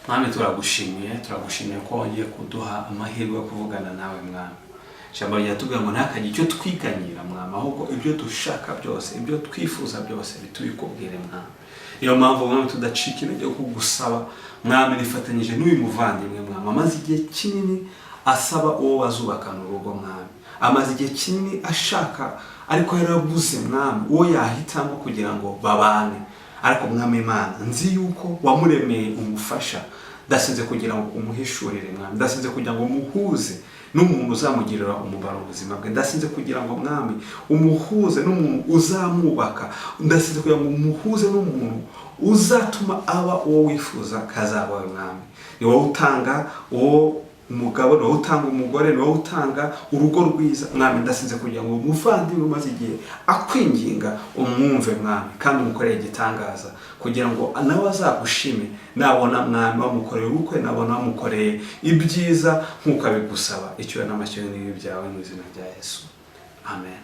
Mwami turagushimiye ko wongeye kuduha amahirwe yo kuvugana nawe mwami. Ijambo ryatubwira ngo ntakajye icyo twiganyira mwami, ahubwo ibyo dushaka byose, ibyo twifuza byose bitubikubwire mwami. Iyo mpamvu mwami tudacika intege kugusaba mwami, nifatanyije n'uyu muvandimwe mwami, amaze igihe kinini asaba uwo bazubakana urugo mwami, amaze igihe kinini ashaka ariko yarabuze mwami uwo yahitamo kugira ngo babane. Ariko mwami Imana, nzi yuko wamuremeye umufasha, ndasinze kugira ngo umuhishurire mwami, ndasinze kugira ngo umuhuze n'umuntu uzamugirira umubaro ubuzima bwe, ndasinze kugira ngo mwami umuhuze n'umuntu uzamubaka, ndasinze kugira ngo umuhuze n'umuntu uzatuma aba uwo wifuza kazaba mwami. Ni wowe utanga uwo umugabo, ni wowe utanga umugore, ni wowe utanga urugo rwiza mwami. Ndasinze kugira ngo umuvandimwe umaze igihe akwinginga umwumve mwami, kandi umukoreye igitangaza kugira ngo nawe azagushime nabona mwami wamukoreye ubukwe, nabona wamukoreye ibyiza nk'uko abigusaba. Icyubahiro n'amashyi n'ibyawe mu izina rya Yesu, amen.